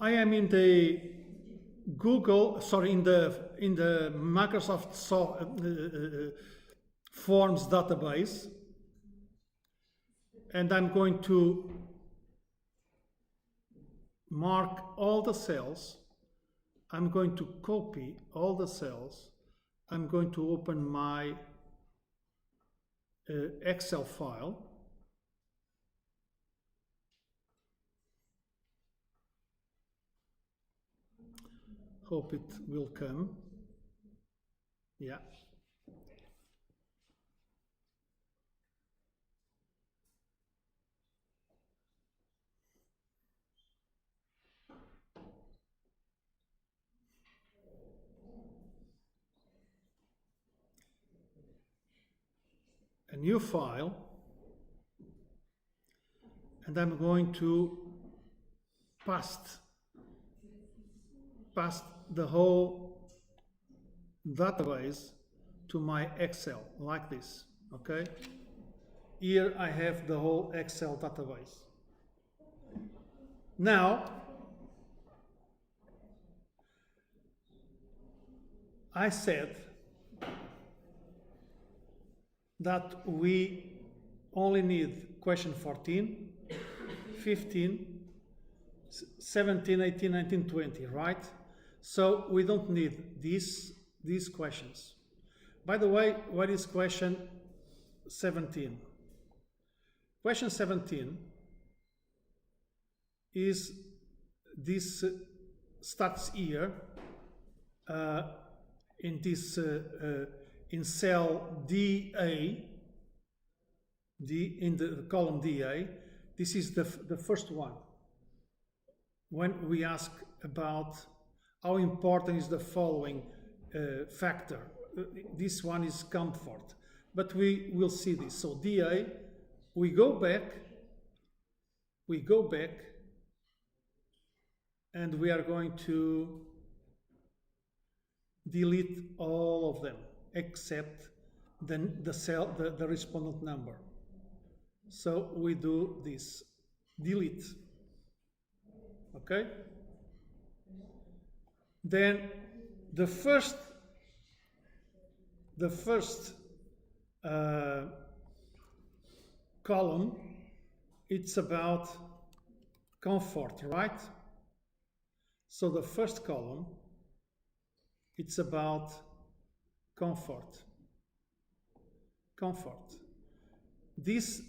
I am in the in the Microsoft Forms database, and I'm going to mark all the cells. I'm going to copy all the cells. I'm going to open my Excel file. Hope it will come. Yeah. A new file, and I'm going to paste the whole database to my Excel like this. Okay, here I have the whole Excel database. Now I said that we only need question 14, 15, 17, 18, 19, 20, right? So we don't need these questions. By the way, what is question 17? Question 17 is this starts here in this in cell DA, in the column DA. This is the first one. When we ask about how important is the following factor, this one is comfort, but we will see this. So DA, we go back, and we are going to delete all of them except the cell, the respondent number. So we do this, delete. Okay? Then the first column, it's about comfort, right? So the first column, it's about comfort. This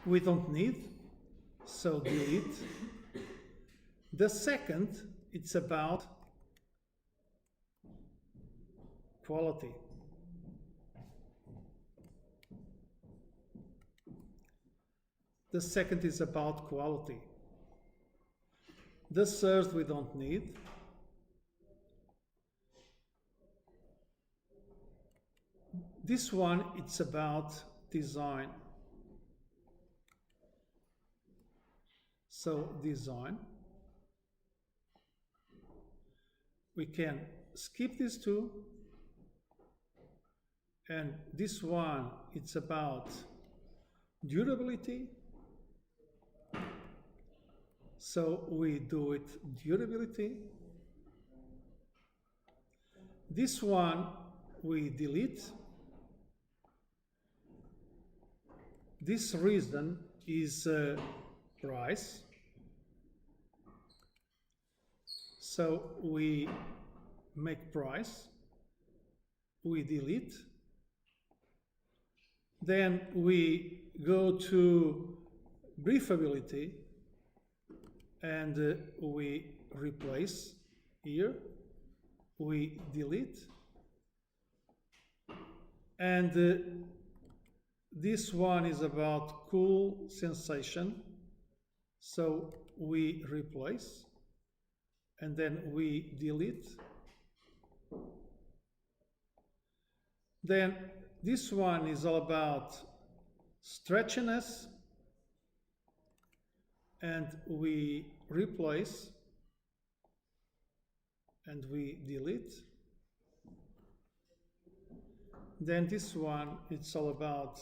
we don't need, so delete. The second, it's about quality. The second is about quality. The third we don't need. This one, it's about design. So design. We can skip these two. And this one, it's about durability. So we do it durability. This one we delete. This reason is price. So we make price. We delete. Then we go to briefability and we replace here. We delete. And this one is about cool sensation. So we replace and then we delete. Then this one is all about stretchiness and we replace and we delete. Then this one, it's all about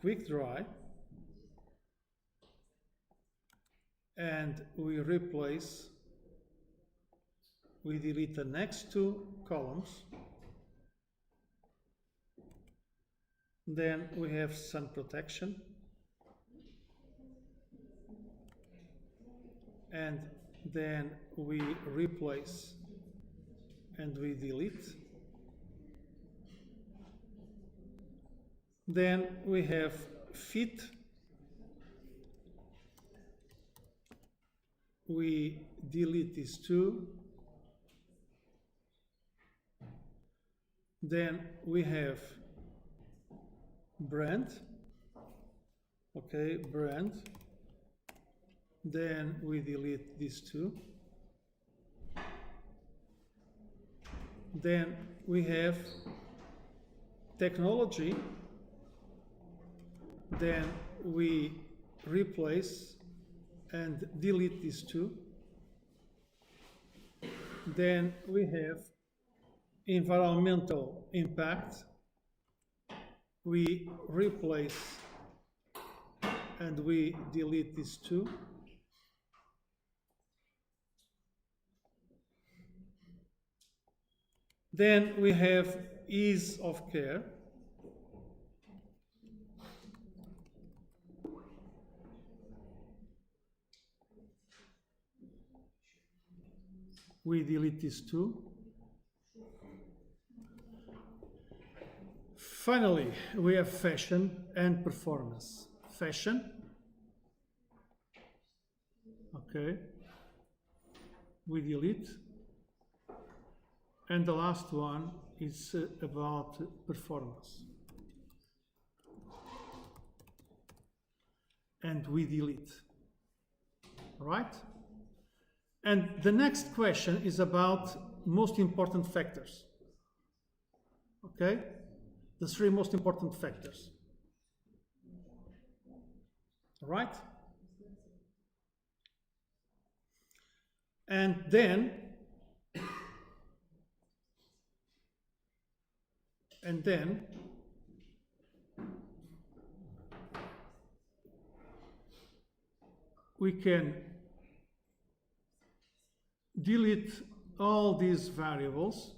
quick dry and we delete the next two columns. Then we have sun protection, and then we replace and we delete. Then we have fit. We delete these two. Then we have brand. Okay, brand. Then we delete these two. Then we have technology. Then we replace and delete these two. Then we have environmental impact. We replace and we delete these two. Then we have ease of care. We delete these two. Finally, we have fashion and performance. Fashion. Okay. We delete. And the last one is about performance. And we delete. Right? And the next question is about most important factors. Okay? The three most important factors. Right? And then we can delete all these variables,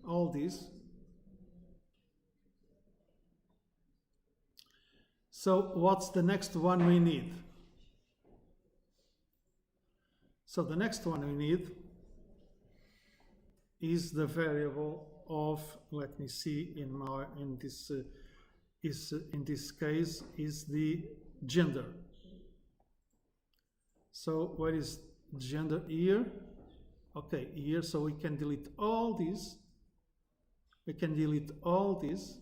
all these. So what's the next one we need? So the next one we need is the variable of, let me see, in this case is the gender. So where is gender? Here? Okay, here. So we can delete all these. We can delete all these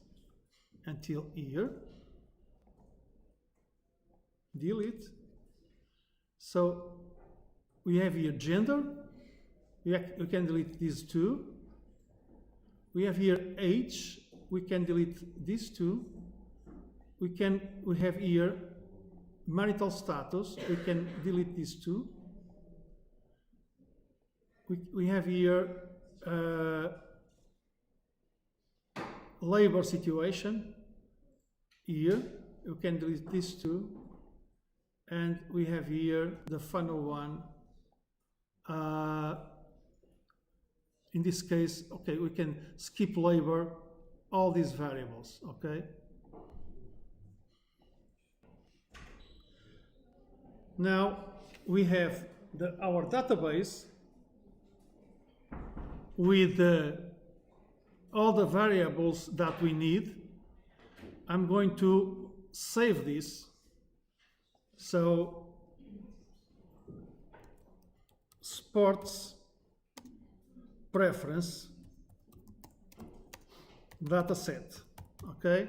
until here. Delete. So we have here gender. We can delete these two. We have here age. We can delete these two. We have here marital status. We can delete these two. We have here labor situation. Here you can delete these two. And we have here the final one. In this case, okay, we can skip labor, all these variables, okay? Now we have our database with all the variables that we need. I'm going to save this. So sports preference dataset. Okay,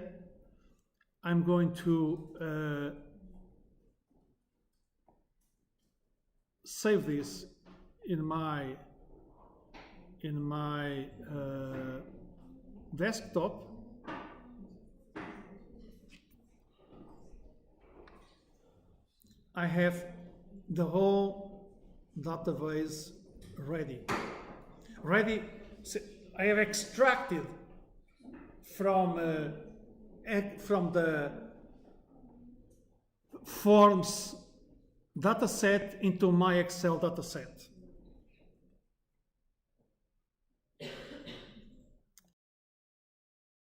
I'm going to save this in my desktop. I have the whole database ready. I have extracted from forms dataset into my Excel dataset.